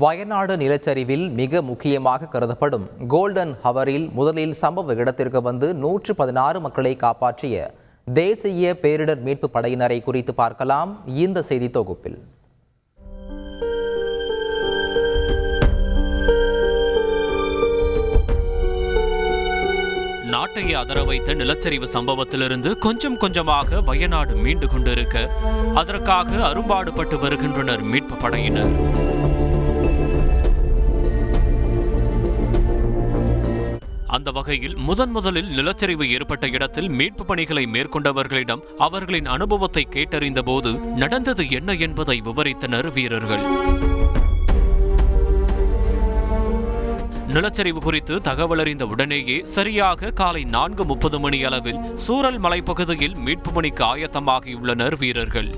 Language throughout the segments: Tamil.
வயநாடு நிலச்சரிவில் மிக முக்கியமாக கருதப்படும் கோல்டன் ஹவரில் முதலில் சம்பவ இடத்திற்கு வந்து 116 மக்களை காப்பாற்றிய தேசிய பேரிடர் மீட்பு படையினரை குறித்து பார்க்கலாம் இந்த செய்தி தொகுப்பில். நாட்டையே அதர வைத்த நிலச்சரிவு சம்பவத்திலிருந்து கொஞ்சம் கொஞ்சமாக வயநாடு மீண்டு கொண்டிருக்க அதற்காக அரும்பாடுபட்டு வருகின்றனர் மீட்பு படையினர். அந்த வகையில் முதலில் நிலச்சரிவு ஏற்பட்ட இடத்தில் மீட்பு பணிகளை மேற்கொண்டவர்களிடம் அவர்களின் அனுபவத்தை கேட்டறிந்த போது நடந்தது என்ன என்பதை விவரித்தனர் வீரர்கள். நிலச்சரிவு குறித்து தகவல் அறிந்த உடனேயே சரியாக காலை 4:30 மணி அளவில் சூரல் மலைப்பகுதியில் மீட்பு பணிக்கு ஆயத்தமாகியுள்ளனர் வீரர்கள்.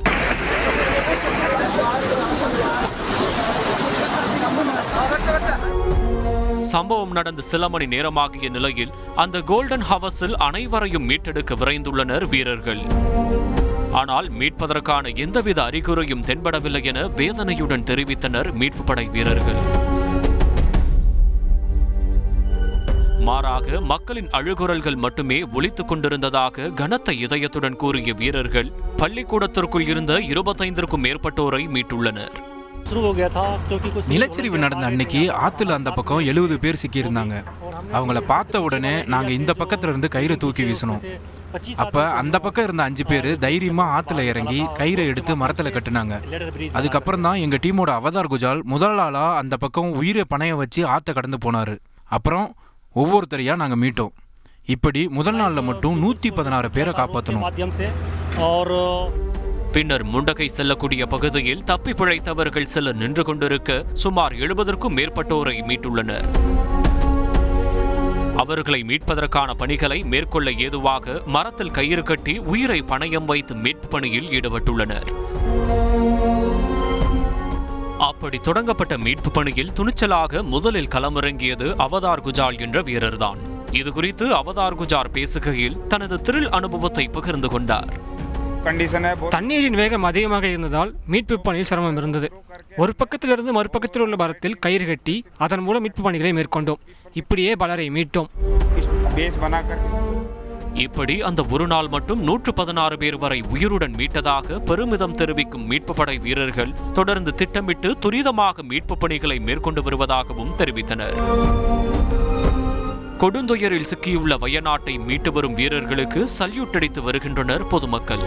சம்பவம் நடந்து சில மணி நேரமாகிய நிலையில் அந்த கோல்டன் ஹவர்ஸில் அனைவரையும் மீட்டெடுக்க விரைந்துள்ளனர் வீரர்கள். ஆனால் மீட்பதற்கான எந்தவித அறிகுறியும் தென்படவில்லை என வேதனையுடன் தெரிவித்தனர் மீட்பு படை வீரர்கள். மாறாக மக்களின் அழுகுரல்கள் மட்டுமே ஒலித்துக் கொண்டிருந்ததாக கனத்த இதயத்துடன் கூறிய வீரர்கள் பள்ளிக்கூடத்திற்குள் இருந்த 25க்கும் மேற்பட்டோரை மீட்டுள்ளனர். நிலச்சரிவு நடந்த அன்னைக்கு ஆத்துல அந்த பக்கம் 70 பேர் சிக்கியிருந்தாங்க. அவங்கள பார்த்த உடனே நாங்க இந்த பக்கத்துல இருந்து கயிறை தூக்கி வீசணும். அப்ப அந்த பக்கம் இருந்த 5 பேர் தைரியமா ஆத்துல இறங்கி கயிறை எடுத்து மரத்துல கட்டுனாங்க. அதுக்கப்புறம் தான் எங்க டீமோட அவதார் குஜால் முதல் ஆளா அந்த பக்கம் உயிரை பணைய வச்சு ஆத்த கடந்து போனாரு. அப்புறம் ஒவ்வொருத்தரையா நாங்க மீட்டோம். இப்படி முதல் நாள்ல மட்டும் 116 பேரை காப்பாற்றணும். பின்னர் முண்டகை செல்லக்கூடிய பகுதியில் தப்பி பிழைத்தவர்கள் சிலர் நின்று கொண்டிருக்க சுமார் 70க்கும் மேற்பட்டோரை மீட்டுள்ளனர். அவர்களை மீட்பதற்கான பணிகளை மேற்கொள்ள ஏதுவாக மரத்தில் கயிறு கட்டி உயிரை பணயம் வைத்து மீட்பு பணியில் ஈடுபட்டுள்ளனர். அப்படி தொடங்கப்பட்ட மீட்பு பணியில் துணிச்சலாக முதலில் களமிறங்கியது அவதார் குஜால் என்ற வீரர்தான். இது குறித்து அவதார் குஜார் பேசுகையில் தனது த்ரில் அனுபவத்தை பகிர்ந்து கொண்டார். தண்ணீரின் வேகம் அதிகமாக இருந்ததால் மீட்பு பணியில் சிரமம் இருந்தது. ஒரு பக்கத்திலிருந்து மறுபக்கத்தில் உள்ள மரத்தில் கயிறு கட்டி அதன் மூலம் மீட்பு பணிகளை மேற்கொண்டோம். இப்படியே பலரை மீட்டோம். இப்படி அந்த ஒரு நாள் மட்டும் 116 பேர் வரை உயிருடன் மீட்டதாக பெருமிதம் தெரிவிக்கும் மீட்பு படை வீரர்கள் தொடர்ந்து திட்டமிட்டு துரிதமாக மீட்பு பணிகளை மேற்கொண்டு வருவதாகவும் தெரிவித்தனர். கொடுந்துயரில் சிக்கியுள்ள வயநாட்டை மீட்டு வரும் வீரர்களுக்கு சல்யூட் அடித்து வருகின்றனர் பொதுமக்கள்.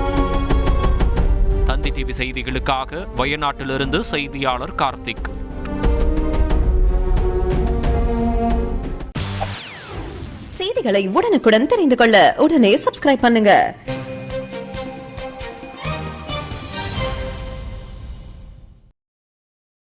தந்தி டிவி செய்திகளுக்காக வயநாட்டிலிருந்து செய்தியாளர் கார்த்திக். செய்திகளை உடனுக்குடன் தெரிந்து கொள்ள உடனே சப்ஸ்கிரைப் பண்ணுங்க.